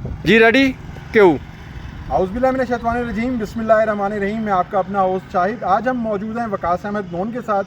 जी ready क्यों? औज़ुबिल्लाहिमिनश्शैतानिर्रजीम बिस्मिल्लाहिर्रहमानिर्रहीम। मैं आपका अपना होस्ट शाहिद। आज हम मौजूद हैं वकास अहमद नोन के साथ।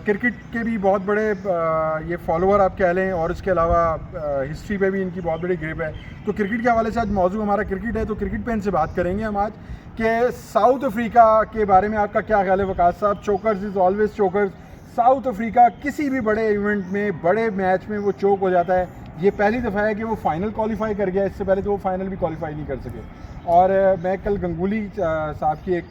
क्रिकेट के भी बहुत बड़े ये फॉलोअर आप कह लें, और इसके अलावा हिस्ट्री पे भी इनकी बहुत बड़ी ग्रिप है। तो क्रिकेट के हवाले से आज मौजू हमारा क्रिकेट है, तो क्रिकेट पे इनसे बात करेंगे हम आज कि साउथ अफ्रीका के बारे में आपका क्या ख्याल है वकास साहब? Chokers is always chokers. South Africa किसी भी बड़े इवेंट में, बड़े मैच में वो चोक हो जाता है। ये पहली दफ़ा है कि वो फाइनल क्वालिफाई कर गया, इससे पहले तो वो फाइनल भी क्वालिफाई नहीं कर सके। और मैं कल गंगूली साहब की एक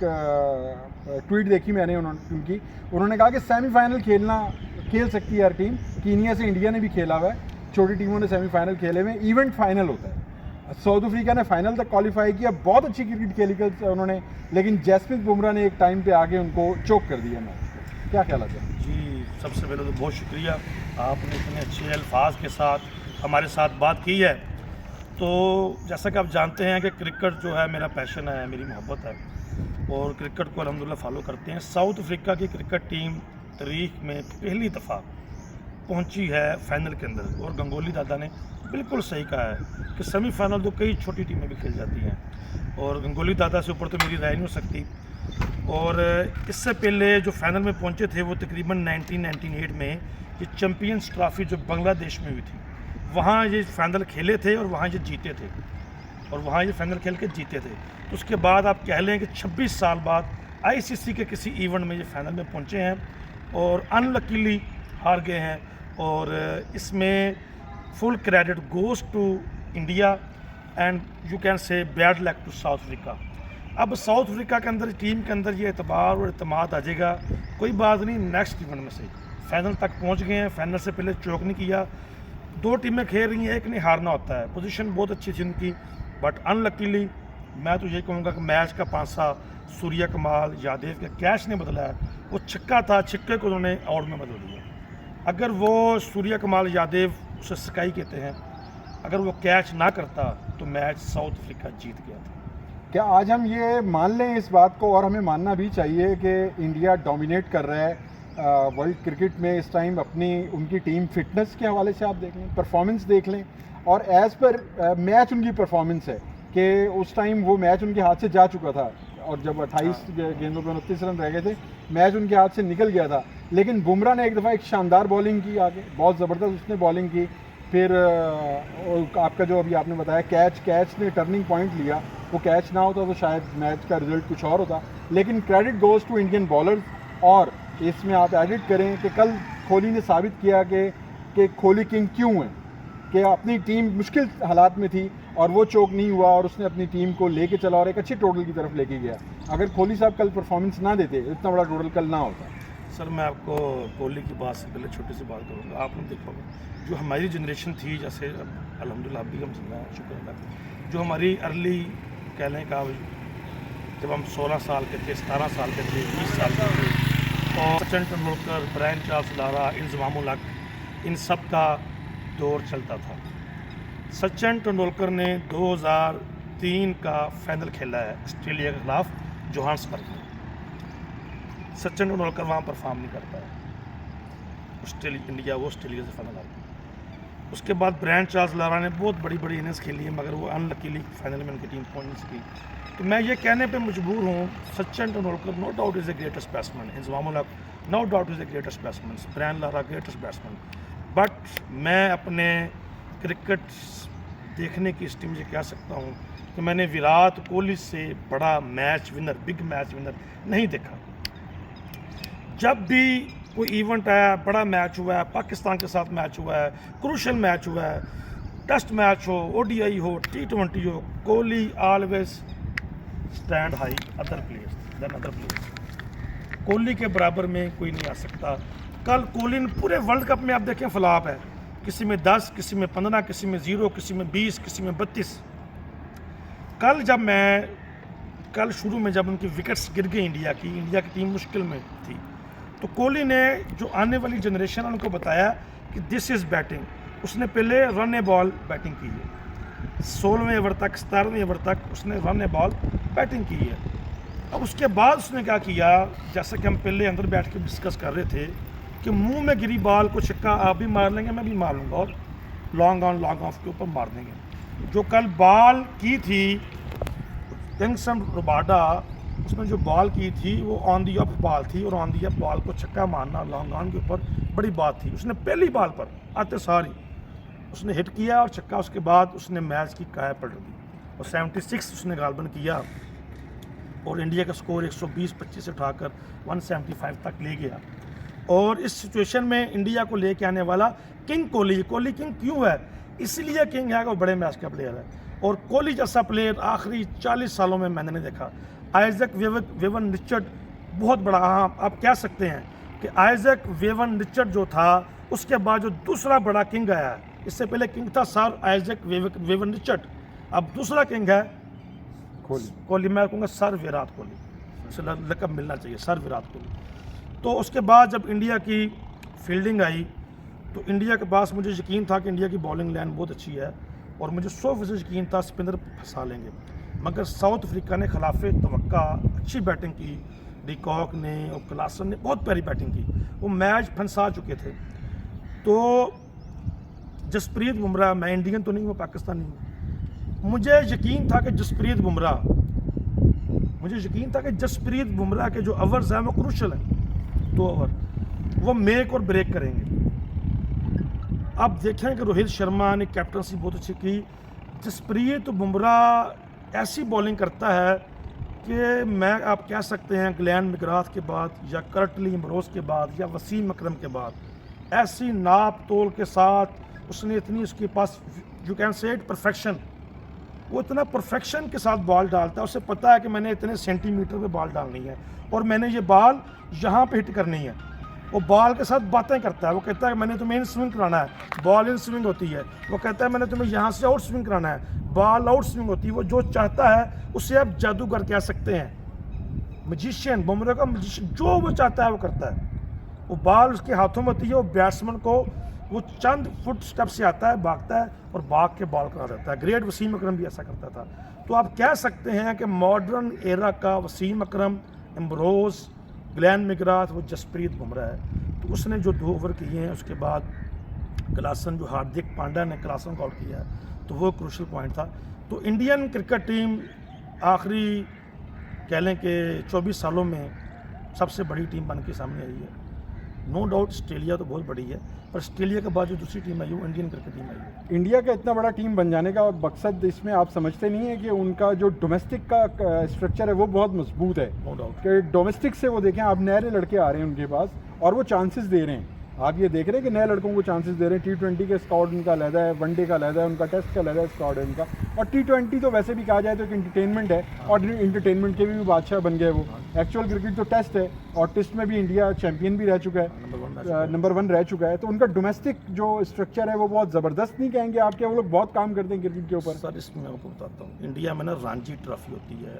ट्वीट देखी मैंने उन्होंने कहा कि सेमीफाइनल खेल सकती है हर टीम। कीनिया से इंडिया ने भी खेला हुआ है, छोटी टीमों ने सेमीफाइनल खेले हुए। इवेंट फाइनल होता है। साउथ अफ्रीका ने फाइनल तक क्वालिफाई किया, बहुत अच्छी क्रिकेट खेली कल उन्होंने, लेकिन जसप्रीत बुमराह ने एक टाइम पे आके उनको चोक कर दिया मैच को। क्या ख्याल है? जी, सबसे पहले तो बहुत शुक्रिया, आपने इतने अच्छे अल्फाज के साथ हमारे साथ बात की है। तो जैसा कि आप जानते हैं कि क्रिकेट जो है मेरा पैशन है, मेरी मोहब्बत है, और क्रिकेट को अल्हम्दुलिल्लाह फॉलो करते हैं। साउथ अफ्रीका की क्रिकेट टीम तारीख में पहली दफ़ा पहुंची है फाइनल के अंदर, और गंगोली दादा ने बिल्कुल सही कहा है कि सेमीफाइनल तो कई छोटी टीमें भी खेल जाती हैं, और गंगोली दादा से ऊपर तो मेरी राय नहीं हो सकती। और इससे पहले जो फाइनल में पहुंचे थे वो तकरीबन 1998 में ये चैम्पियंस ट्रॉफी जो बांग्लादेश में हुई थी, वहाँ ये फाइनल खेले थे और वहाँ ये जीते थे, और वहाँ ये फाइनल खेल के जीते थे। तो उसके बाद आप कह लें कि 26 साल बाद आईसीसी के किसी इवेंट में ये फाइनल में पहुँचे हैं और अनलकीली हार गए हैं, और इसमें full credit goes to India and you can say bad luck to South Africa. अब साउथ अफ्रीका के अंदर टीम के अंदर ये एतबार और एतमाद आ जाएगा, कोई बात नहीं, नेक्स्ट इवेंट में से फाइनल तक पहुंच गए हैं। फाइनल से पहले चोक नहीं किया, दो टीमें खेल रही हैं, एक नहीं हारना होता है। पोजीशन बहुत अच्छी थी उनकी, बट अनलकीली मैं तो यही कहूँगा कि मैच का पांसा सूर्या कमाल यादव के कैच ने बदला है। वो छक्का था, छक्के को उन्होंने आउट में बदल दिया। अगर वो सूर्या कमाल यादव, उसे स्काई कहते हैं, अगर वो कैच ना करता तो मैच साउथ अफ्रीका जीत गया था। क्या आज हम ये मान लें इस बात को, और हमें मानना भी चाहिए कि इंडिया डोमिनेट कर रहा है वर्ल्ड क्रिकेट में इस टाइम? अपनी उनकी टीम फिटनेस के हवाले से आप देख लें, परफॉर्मेंस देख लें, और एज़ पर मैच उनकी परफॉर्मेंस है कि उस टाइम वो मैच उनके हाथ से जा चुका था, और जब 28 गेंदों पर 29 रन रह गए थे, मैच उनके हाथ से निकल गया था। लेकिन बुमराह ने एक दफ़ा एक शानदार बॉलिंग की, आगे बहुत ज़बरदस्त उसने बॉलिंग की। फिर आपका जो अभी आपने बताया कैच ने टर्निंग पॉइंट लिया। वो कैच ना होता तो शायद मैच का रिजल्ट कुछ और होता। लेकिन credit goes to Indian bowlers. और इसमें आप एडिट करें कि कल कोहली ने साबित किया कि कोहली किंग क्यों है, कि अपनी टीम मुश्किल हालात में थी और वो चोक नहीं हुआ, और उसने अपनी टीम को लेके चला और एक अच्छी टोटल की तरफ लेके गया। अगर कोहली साहब कल परफॉर्मेंस ना देते, इतना बड़ा टोटल कल ना होता। सर, मैं आपको कोहली की बात से पहले छोटी सी बात करूँगा। आपने देखा होगा जो हमारी जनरेशन थी, जैसे अल्हम्दुलिल्लाह अभी हम जिंदा हैं, शुक्र अल्लाह, जो हमारी अर्ली कह लें का जब हम 16 साल के थे, 17 साल के थे, 20 साल के थे, और Sachin Tendulkar, Brian Charles Lara, Inzamamul Haq, इन सब का दौर चलता था। सचिन तेंदुलकर ने 2003 का फाइनल खेला है ऑस्ट्रेलिया के खिलाफ जोहान्सबर्ग में। सचिन तेंदुलकर वहाँ परफॉर्म नहीं करता है, इंडिया वो ऑस्ट्रेलिया से फाइनल आती है। उसके बाद ब्रायन चार्ल्स लारा ने बहुत बड़ी बड़ी इनिंग्स खेली है, मगर वो अनलकीली फाइनल में उनकी टीम पहुंच नहीं सकी। तो मैं ये कहने पे मजबूर हूँ, Sachin Tendulkar no doubt is the greatest batsman, Inzamamul Haq no doubt is the greatest batsman, Brian Lara greatest batsman, but मैं अपने क्रिकेट देखने की हिस्ट्री में कह सकता हूँ कि मैंने विराट कोहली से बड़ा match winner, big match winner नहीं देखा। जब भी कोई इवेंट आया, बड़ा मैच हुआ है, पाकिस्तान के साथ मैच हुआ है, क्रूशल मैच हुआ है, टेस्ट मैच हो, ओडीआई हो, T20 हो, Kohli always stand high other players than other players. Kohli के बराबर में कोई नहीं आ सकता। कल कोहली ने पूरे वर्ल्ड कप में आप देखें फ्लॉप है, किसी में 10, किसी में 15, किसी में 0, किसी में 20, किसी में 32। कल शुरू में जब उनकी विकेट्स गिर गई इंडिया की टीम मुश्किल में थी, तो कोहली ने जो आने वाली जनरेशन है उनको बताया कि दिस इज़ बैटिंग। उसने पहले रन ए बॉल बैटिंग की है, 16वें ओवर तक, 17वें ओवर तक उसने रन ए बॉल बैटिंग की है। अब उसके बाद उसने क्या किया, जैसा कि हम पहले अंदर बैठ के डिस्कस कर रहे थे कि मुंह में गिरी बॉल को छक्का आप भी मार लेंगे, मैं भी मार लूँगा, और लॉन्ग ऑन लॉन्ग ऑफ के ऊपर मार देंगे। जो कल बॉल की थी किंगसन रबाडा, उसने जो बॉल की थी वो ऑन दी अप बॉल थी, और ऑन दी अप बॉल को छक्का मारना लॉन्ग ऑन के ऊपर बड़ी बात थी। उसने पहली बॉल पर आते सारी उसने हिट किया और छक्का, उसके बाद उसने मैच की काया पलट दी और 76 उसने गालबन किया और इंडिया का स्कोर 120-25 से उठाकर 175 तक ले गया। और इस सिचुएशन में इंडिया को लेके आने वाला किंग कोहली। कोहली किंग क्यों है? इसलिए किंग है कि वो बड़े मैच का प्लेयर है, और कोहली जैसा प्लेयर आखिरी 40 सालों में मैंने नहीं देखा। आइजैक वेवन रिचर्ड बहुत बड़ा, हाँ आप कह सकते हैं कि आइजैक वेवन रिचर्ड जो था उसके बाद जो दूसरा बड़ा किंग आया है, इससे पहले किंग था सर आइजैक वेवन रिचर्ड, अब दूसरा किंग है कोहली। मैं कहूँगा सर विराट कोहली, उसे लक़ब मिलना चाहिए सर विराट कोहली। तो उसके बाद जब इंडिया की फील्डिंग आई तो इंडिया के पास मुझे यकीन था कि इंडिया की बॉलिंग लाइन बहुत अच्छी है, और मुझे 100% यकीन था स्पिनर फंसा लेंगे, मगर साउथ अफ्रीका ने खिलाफे तवक्का अच्छी बैटिंग की। डिकॉक ने और क्लासन ने बहुत प्यारी बैटिंग की, वो मैच फंसा चुके थे। तो जसप्रीत बुमराह, मैं इंडियन तो नहीं हूँ, पाकिस्तानी हूँ, मुझे यकीन था कि जसप्रीत बुमराह के जो ओवर्स हैं वो क्रूशल हैं, 2 ओवर वो मेक और ब्रेक करेंगे। अब देखें कि रोहित शर्मा ने कैप्टनसी बहुत अच्छी की, जसप्रीत बुमराह ऐसी बॉलिंग करता है कि मैं आप कह सकते हैं ग्लेन मैकग्राथ के बाद या कर्टली एम्ब्रोस के बाद या वसीम अकरम के बाद, ऐसी नाप तोल के साथ उसने इतनी, उसके पास you can say it perfection, वो इतना परफेक्शन के साथ बॉल डालता है। उसे पता है कि मैंने इतने सेंटीमीटर पे बॉल डालनी है और मैंने ये बॉल यहाँ पे हिट करनी है। वो बॉल के साथ बातें करता है, वो कहता है कि मैंने तुम्हें इन स्विंग कराना है, बॉल इन स्विंग होती है। वो कहता है मैंने तुम्हें यहाँ से आउट स्विंग कराना है, बॉल आउट स्विंग होती है। वो जो चाहता है उसे आप जादूगर कह सकते हैं, मजिशियन, बुमराह का मजिशियन, जो वो चाहता है वो करता है। वो बॉल उसके हाथों में होती है, वो बैट्समैन को वो चंद फुट स्टेप से आता है, भागता है और भाग के बॉल करा देता है। ग्रेट वसीम अकरम भी ऐसा करता था। तो आप कह सकते हैं कि मॉडर्न एरा का वसीम अकरम, एम्ब्रोस, ग्लेन मैकग्राथ, वो जसप्रीत बुमराह है। तो उसने जो 2 ओवर किए हैं, उसके बाद क्लासन, जो हार्दिक पांड्या ने क्लासन को आउट किया है, तो वो क्रूशल पॉइंट था। तो इंडियन क्रिकेट टीम आखिरी कह लें कि 24 सालों में सबसे बड़ी टीम बन के सामने आई है। नो डाउट ऑस्ट्रेलिया तो बहुत बड़ी है, पर ऑस्ट्रेलिया के बाद जो दूसरी टीम आई वो इंडियन क्रिकेट टीम आई है। इंडिया का इतना बड़ा टीम बन जाने का मकसद इसमें आप समझते नहीं है कि उनका जो डोमेस्टिक का स्ट्रक्चर है वो बहुत मजबूत है? नो डाउट कि डोमेस्टिक से वो देखें, आप नए लड़के आ रहे हैं उनके पास और वो चांसेस दे रहे हैं। आप ये देख रहे हैं कि नए लड़कों को चांसेस दे रहे हैं। T20 के स्क्वाड उनका अलहदा है, वनडे का अलहदा है, उनका टेस्ट का अलहदा स्क्वाड है उनका। और T20 तो वैसे भी कहा जाए तो एक इंटरटेनमेंट है, और इंटरटेनमेंट के भी बादशाह बन गए वो। एक्चुअल क्रिकेट तो टेस्ट है, और टेस्ट में भी इंडिया चैंपियन भी रह चुका है, नंबर 1 रह चुका है। तो उनका डोमेस्टिक जो स्ट्रक्चर है वो बहुत ज़बरदस्त नहीं कहेंगे आपके? वो लोग बहुत काम करते हैं क्रिकेट के ऊपर। सर इसमें मैं आपको बताता हूँ, इंडिया में ना रणजी ट्रॉफी होती है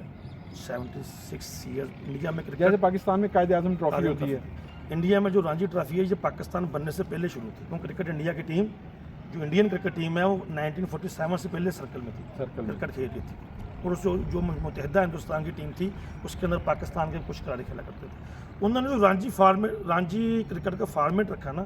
76 ईयर इंडिया में क्रिकेट, जैसे पाकिस्तान में कायदे आज़म ट्रॉफी होती है। इंडिया में जो रणजी ट्रॉफी है ये पाकिस्तान बनने से पहले शुरू थी, क्योंकि क्रिकेट इंडिया की टीम, जो इंडियन क्रिकेट टीम है वो 1947 से पहले सर्कल में थी, क्रिकेट खेल रही थी। और जो मुत्तहिदा हिंदुस्तान की टीम थी उसके अंदर पाकिस्तान के कुछ खिलाड़ी खेला करते थे। उन्होंने जो रणजी क्रिकेट का फॉर्मेट रखा ना,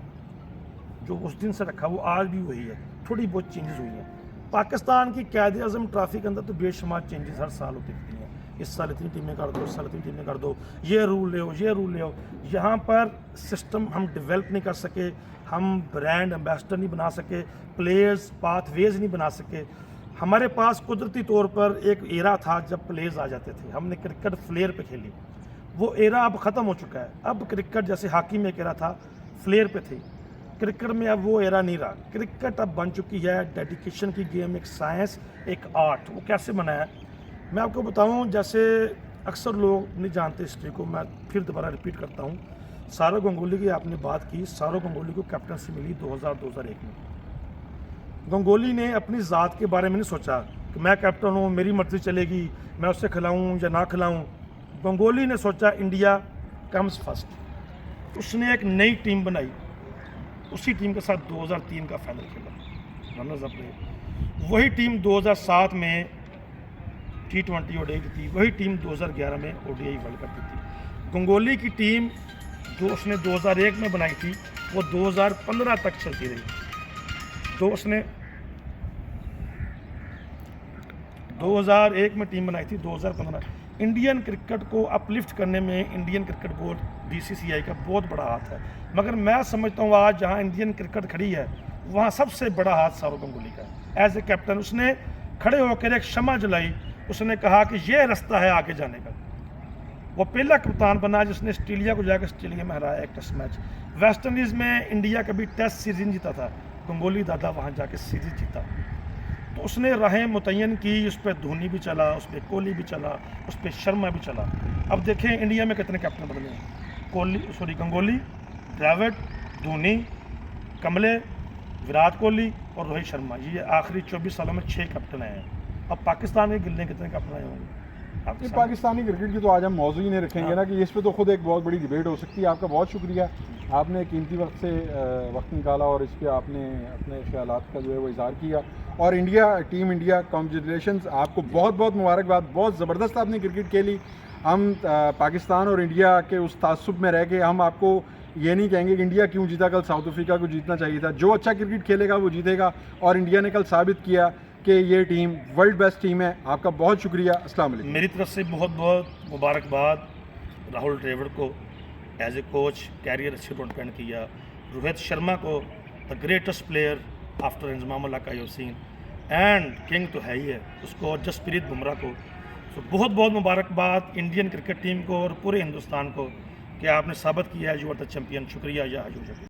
जो उस दिन से रखा, वो आज भी वही है, थोड़ी बहुत चेंजेस हुई हैं। पाकिस्तान की कायदे आज़म ट्रॉफी के अंदर तो बेशुमार चेंजेस हर साल होती रहती हैं। इस साल इतनी टीमें कर दो, इस साल इतनी टीमें कर दो, ये रूल ले आओ, ये रूल ले आओ। यहाँ पर सिस्टम हम डेवलप नहीं कर सके, हम ब्रांड एम्बेसडर नहीं बना सके, प्लेयर्स पाथवेज नहीं बना सके। हमारे पास कुदरती तौर पर एक एरा था जब प्लेयर्स आ जाते थे, हमने क्रिकेट फ्लेयर पे खेली, वो एरा अब ख़त्म हो चुका है। अब क्रिकेट जैसे हॉकी में एक एरा था फ्लेयर पे थी, क्रिकेट में अब वो एरा नहीं रहा। क्रिकेट अब बन चुकी है डेडिकेशन की गेम, एक साइंस, एक आर्ट। वो कैसे बना है मैं आपको बताऊं, जैसे अक्सर लोग नहीं जानते हिस्ट्री को, मैं फिर दोबारा रिपीट करता हूं। सौरव गंगोली की आपने बात की, सौरव गंगोली को कैप्टनसी मिली 2000-2001 में। गंगोली ने अपनी ज़ात के बारे में नहीं सोचा कि मैं कैप्टन हूँ, मेरी मर्जी चलेगी, मैं उससे खिलाऊँ या ना खिलाऊँ। गंगोली ने सोचा इंडिया कम्स फर्स्ट। उसने एक नई टीम बनाई, उसी टीम के साथ 2003 का फाइनल खेला, रनर्स अप रहे। वही टीम 2007 में T20 ODI की थी, वही टीम 2011 में ODI वर्ल्ड कप की थी। गंगोली की टीम जो उसने 2001 में बनाई थी वो 2015 तक चलती रही। तो उसने 2001 में टीम बनाई थी, 2015 इंडियन क्रिकेट को अपलिफ्ट करने में इंडियन क्रिकेट बोर्ड BCCI का बहुत बड़ा हाथ है। मगर मैं समझता हूँ आज जहाँ इंडियन क्रिकेट खड़ी है वहाँ सबसे बड़ा हाथ सौरव गंगुली का है। एज ए कैप्टन उसने खड़े होकर एक शम्मा जलाई, उसने कहा कि ये रास्ता है आगे जाने का। वो पहला कप्तान बना जिसने ऑस्ट्रेलिया को जाकर ऑस्ट्रेलिया में हराया एक टेस्ट मैच। वेस्ट इंडीज़ में इंडिया कभी टेस्ट सीरीज नहीं जीता था, गंगोली दादा वहाँ जाके सीरीज जीता। तो उसने राहें मुतय्यन की, उस पर धोनी भी चला, उस पर कोहली भी चला, उस पर शर्मा भी चला। अब देखें इंडिया में कितने कैप्टन बदले हैं, गंगोली, द्रविड़, धोनी, कमले, विराट कोहली और रोहित शर्मा। ये आखिरी 24 सालों में 6 कैप्टन आए हैं। अब पाकिस्तान में गिनने कितने कैप्टन आए होंगे? पाकिस्तानी क्रिकेट की तो आज हम मौजूद ही नहीं रखेंगे ना, कि इस पे तो खुद एक बहुत बड़ी डिबेट हो सकती है। आपका बहुत शुक्रिया, आपने कीमती वक्त निकाला और इस पर आपने अपने ख्यालात का जो है वो इज़हार किया। और टीम इंडिया कॉन्ग्रेचुलेशंस, आपको बहुत बहुत मुबारकबाद। बहुत ज़बरदस्त आपने क्रिकेट खेली। हम पाकिस्तान और इंडिया के उस तासुब में रह के हम आपको ये नहीं कहेंगे कि इंडिया क्यों जीता, कल साउथ अफ्रीका को जीतना चाहिए था। जो अच्छा क्रिकेट खेलेगा वो जीतेगा, और इंडिया ने कल साबित किया कि ये टीम वर्ल्ड बेस्ट टीम है। आपका बहुत शुक्रिया। अस्सलाम वालेकुम। मेरी तरफ से बहुत बहुत मुबारकबाद राहुल द्रविड़ को, एज ए कोच कैरियर अच्छे नोट पेंट किया। रोहित शर्मा को the greatest player after Inzamam ul Haq I have seen, and king तो है ही है उसको, और जसप्रीत बुमराह को। तो बहुत बहुत मुबारकबाद इंडियन क्रिकेट टीम को और पूरे हिंदुस्तान को कि आपने साबित किया है यू आर द चैम्पियन। शुक्रिया या हजूर।